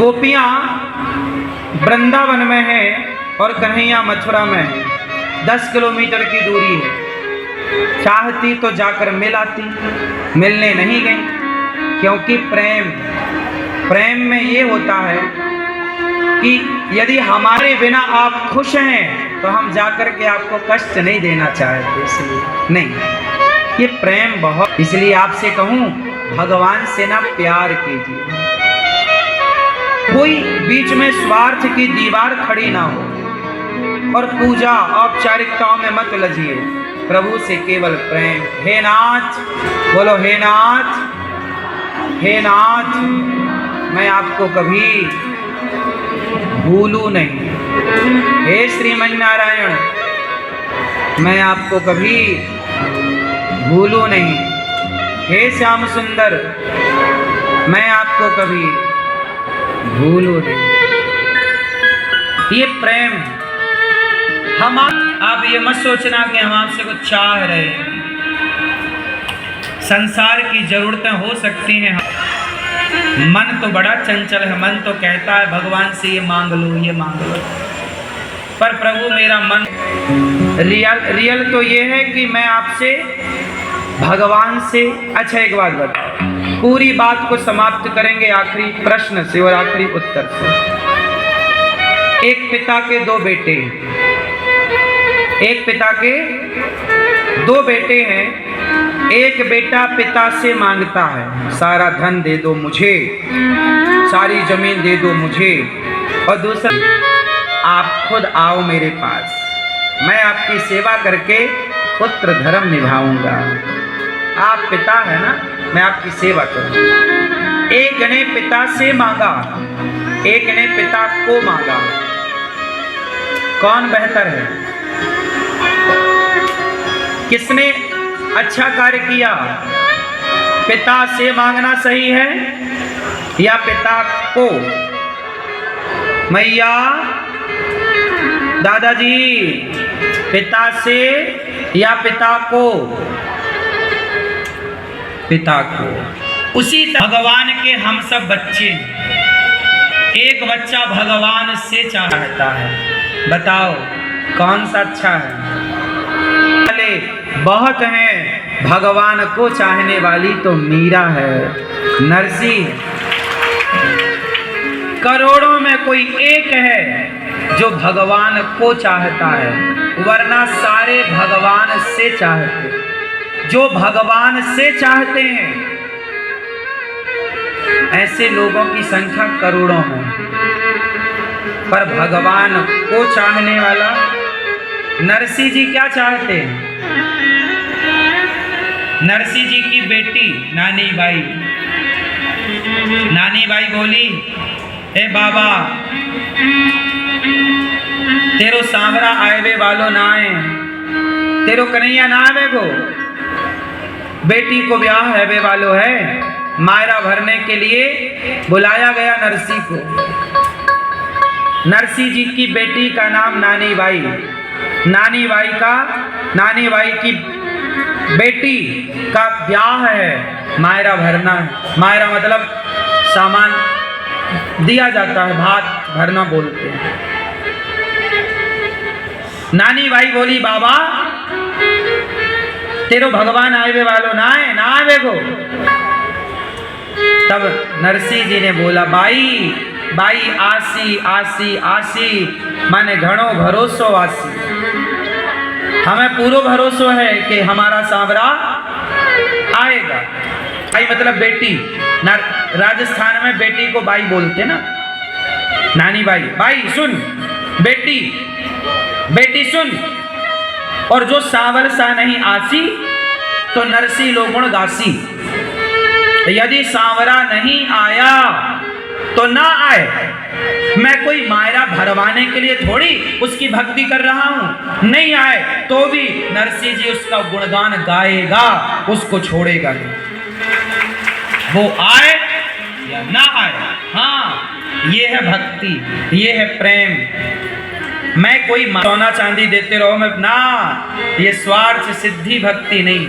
गोपियां वृंदावन में है और कन्हैया मथुरा में है। 10 किलोमीटर की दूरी है। चाहती तो जाकर मिल आती, मिलने नहीं गई, क्योंकि प्रेम में ये होता है कि यदि हमारे बिना आप खुश हैं तो हम जाकर के आपको कष्ट नहीं देना चाहते, इसलिए नहीं, ये प्रेम बहुत। इसलिए आपसे कहूं, भगवान से ना प्यार कीजिए, कोई बीच में स्वार्थ की दीवार खड़ी ना हो, और पूजा औपचारिकताओं में मत लजिए, प्रभु से केवल प्रेम। हे नाथ, बोलो हे नाथ, हे नाथ, मैं आपको कभी भूलूं नहीं। हे श्रीमन नारायण, मैं आपको कभी भूलूं नहीं। हे श्याम सुंदर, मैं आपको कभी भूलूं नहीं। ये प्रेम हम आप ये मत सोचना कि हम आपसे कुछ चाह रहे हैं। संसार की जरूरतें हो सकती हैं, मन तो बड़ा चंचल है, मन तो कहता है भगवान से ये मांग लो, ये मांग लो, पर प्रभु मेरा मन रियल तो ये है कि मैं आपसे भगवान से। अच्छा एक बात बताओ, पूरी बात को समाप्त करेंगे आखिरी प्रश्न से और आखिरी उत्तर से। एक पिता के दो बेटे, एक पिता के दो बेटे हैं। एक बेटा पिता से मांगता है, सारा धन दे दो मुझे, सारी जमीन दे दो मुझे, और दूसरा, आप खुद आओ मेरे पास, मैं आपकी सेवा करके पुत्र धर्म निभाऊंगा। आप पिता है ना, मैं आपकी सेवा करूंगा। एक ने पिता से मांगा, एक ने पिता को मांगा, कौन बेहतर है? किसने अच्छा कार्य किया? पिता से मांगना सही है या पिता को? मैया, दादाजी, पिता से या पिता को? पिता को। उसी तरह भगवान के हम सब बच्चे, एक बच्चा भगवान से चाहता है, बताओ कौन सा अच्छा है? बहुत हैं, भगवान को चाहने वाली तो मीरा है, नरसिंह। करोड़ों में कोई एक है जो भगवान को चाहता है, वरना सारे भगवान से चाहते। जो भगवान से चाहते हैं, ऐसे लोगों की संख्या करोड़ों में, पर भगवान को चाहने वाला। नरसिंह जी क्या चाहते हैं? नरसिंह जी की बेटी नानी बाई बोली, ए बाबा, तेरो सांवरा आएवे वालो ना आए, तेरो कन्हैया ना आवे गो, बेटी को ब्याह हैवे वालो है, मायरा भरने के लिए बुलाया गया नरसिंह को। नरसिंह जी की बेटी का नाम नानी बाई, नानी बाई की बेटी का ब्याह है, मायरा भरना है। मायरा मतलब सामान दिया जाता है, भात भरना बोलते हैं। नानी बाई बोली, बाबा तेरो भगवान आवे वालो ना आवे गो। तब नरसिंह जी ने बोला, बाई आसी माने घणो भरोसो आसी, हमें पूरा भरोसा है कि हमारा सांवरा आएगा। भाई मतलब बेटी, राजस्थान में बेटी को बाई बोलते ना, नानी बाई सुन, बेटी सुन, और जो सावर सा नहीं आसी तो नरसी लोगुण गासी। यदि सांवरा नहीं आया तो ना आए, मैं कोई मायरा भरवाने के लिए थोड़ी उसकी भक्ति कर रहा हूं। नहीं आए तो भी नरसिंह जी उसका गुणगान गाएगा, उसको छोड़ेगा नहीं, वो आए या ना आए। हाँ, ये है भक्ति, ये है प्रेम। मैं कोई सोना चांदी देते रहो, मैं ना, ये स्वार्थ सिद्धि भक्ति नहीं,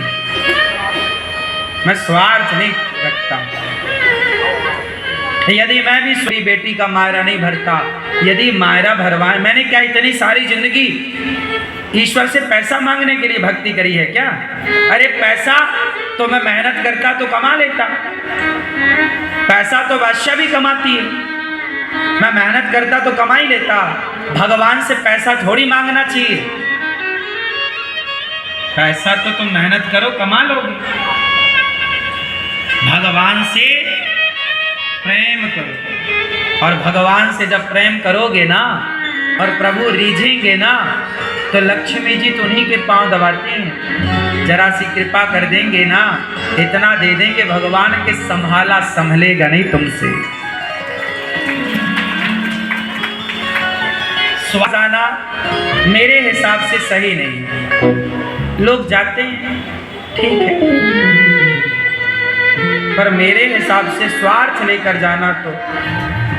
मैं स्वार्थ नहीं रखता। यदि मैं भी मेरी बेटी का मायरा नहीं भरता, यदि मायरा भरवाए, मैंने क्या इतनी सारी जिंदगी ईश्वर से पैसा मांगने के लिए भक्ति करी है क्या? अरे पैसा तो मैं मेहनत करता तो कमा लेता, पैसा तो बादशाह भी कमाती है, मैं मेहनत करता तो कमा ही लेता। भगवान से पैसा थोड़ी मांगना चाहिए, पैसा तो तुम मेहनत करो कमा लोगे। भगवान से प्रेम करो, और भगवान से जब प्रेम करोगे ना और प्रभु रीझेंगे ना, तो लक्ष्मी जी तो उन्हीं के पांव दबाती हैं, जरा सी कृपा कर देंगे ना, इतना दे देंगे भगवान के संभाला संभलेगा नहीं तुमसे। स्वाजाना मेरे हिसाब से सही नहीं, लोग जाते हैं ठीक है, पर मेरे हिसाब से स्वार्थ लेकर जाना तो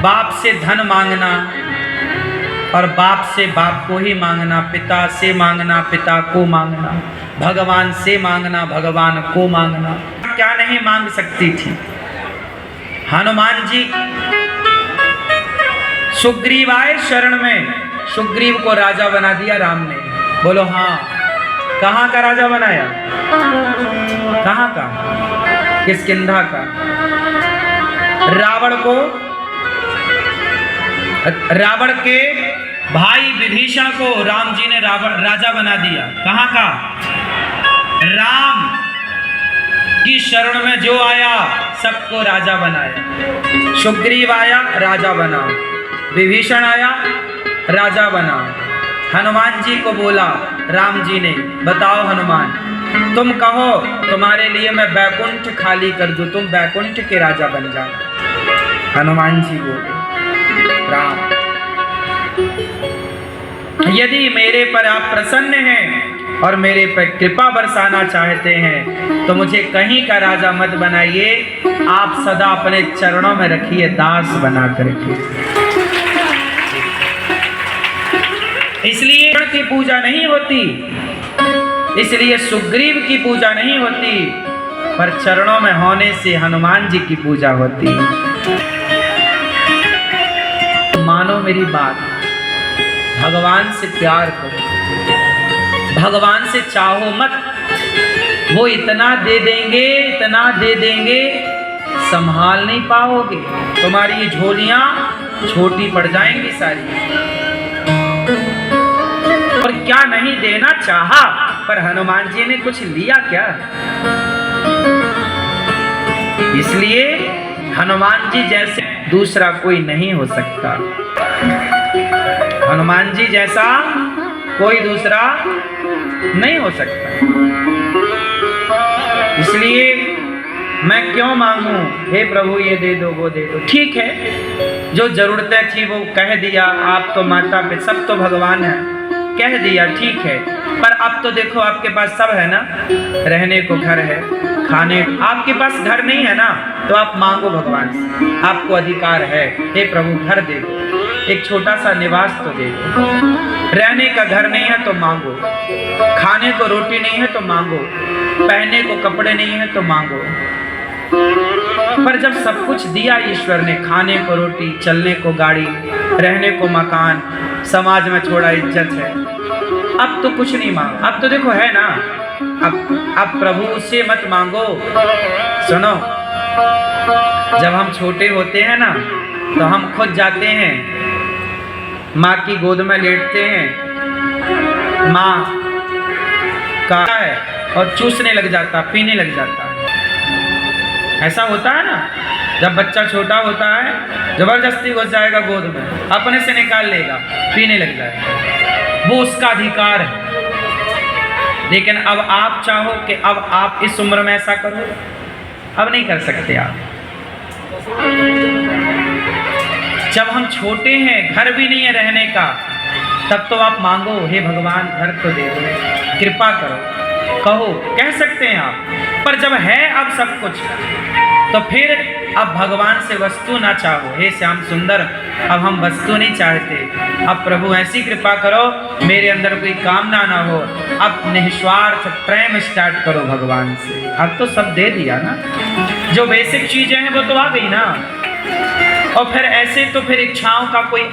बाप से धन मांगना और बाप से बाप को ही मांगना, पिता से मांगना पिता को मांगना, भगवान से मांगना भगवान को मांगना, क्या नहीं मांग सकती थी। हनुमान जी सुग्रीव आए शरण में, सुग्रीव को राजा बना दिया राम ने। बोलो हाँ, कहाँ का राजा बनाया? कहाँ का? किष्किंधा का। रावण के भाई विभीषण को राम जी ने राजा बना दिया। कहाँ का? राम की शरण में जो आया सबको राजा बनाया। सुग्रीव आया राजा बना, विभीषण आया राजा बना। हनुमान जी को बोला राम जी ने, बताओ हनुमान तुम कहो तुम्हारे लिए मैं बैकुंठ खाली कर दूं, तुम बैकुंठ के राजा बन जाओ। हनुमान जी बोले राम यदि मेरे पर आप प्रसन्न हैं और मेरे पर कृपा बरसाना चाहते हैं तो मुझे कहीं का राजा मत बनाइए, आप सदा अपने चरणों में रखिए दास बना करके। इसलिए की पूजा नहीं होती, इसलिए सुग्रीव की पूजा नहीं होती, पर चरणों में होने से हनुमान जी की पूजा होती। मानो मेरी बात, भगवान से प्यार करो, भगवान से चाहो मत, वो इतना दे देंगे इतना दे देंगे संभाल नहीं पाओगे, तुम्हारी ये झोलियां छोटी पड़ जाएंगी सारी। और क्या नहीं देना चाहा, पर हनुमान जी ने कुछ लिया क्या? इसलिए हनुमान जी जैसे दूसरा कोई नहीं हो सकता, हनुमान जी जैसा कोई दूसरा नहीं हो सकता। इसलिए मैं क्यों मांगूं, हे प्रभु ये दे दो वो दे दो, ठीक है जो जरूरतें थी वो कह दिया, आप तो माता पिता सब तो भगवान है, कह दिया ठीक है, पर अब तो देखो आपके पास सब है ना, रहने को घर है, खाने, आपके पास घर नहीं है ना तो आप मांगो भगवान से, आपको अधिकार है, हे प्रभु घर दे दो, एक छोटा सा निवास तो दे दो, रहने का घर नहीं है तो मांगो, खाने को रोटी नहीं है तो मांगो, पहनने को कपड़े नहीं है तो मांगो। पर जब सब कुछ दिया ईश्वर ने, खाने को रोटी, चलने को गाड़ी, रहने को मकान, समाज में थोड़ा इज्जत है, अब तो कुछ नहीं मांगो, अब तो देखो है ना, अब प्रभु से मत मांगो। सुनो, जब हम छोटे होते हैं ना तो हम खुद जाते हैं माँ की गोद में लेटते हैं, माँ का है और चूसने लग जाता, पीने लग जाता है, ऐसा होता है ना। जब बच्चा छोटा होता है जबरदस्ती घुस जाएगा गोद में, अपने से निकाल लेगा, पीने लग जाएगा, वो उसका अधिकार है। लेकिन अब आप चाहो कि अब आप इस उम्र में ऐसा करो, अब नहीं कर सकते आप। जब हम छोटे हैं, घर भी नहीं है रहने का, तब तो आप मांगो, हे भगवान घर तो दे दो, कृपा करो, कहो, कह सकते हैं आप। पर जब है अब सब कुछ, तो फिर अब भगवान से वस्तु ना चाहो, हे श्याम सुंदर अब हम वस्तु नहीं चाहते, अब प्रभु ऐसी कृपा करो मेरे अंदर कोई कामना ना हो, अब निस्वार्थ प्रेम स्टार्ट करो भगवान से। अब तो सब दे दिया ना, जो बेसिक चीजें हैं वो तो आ गई ना। और फिर ऐसे तो फिर इच्छाओं का कोई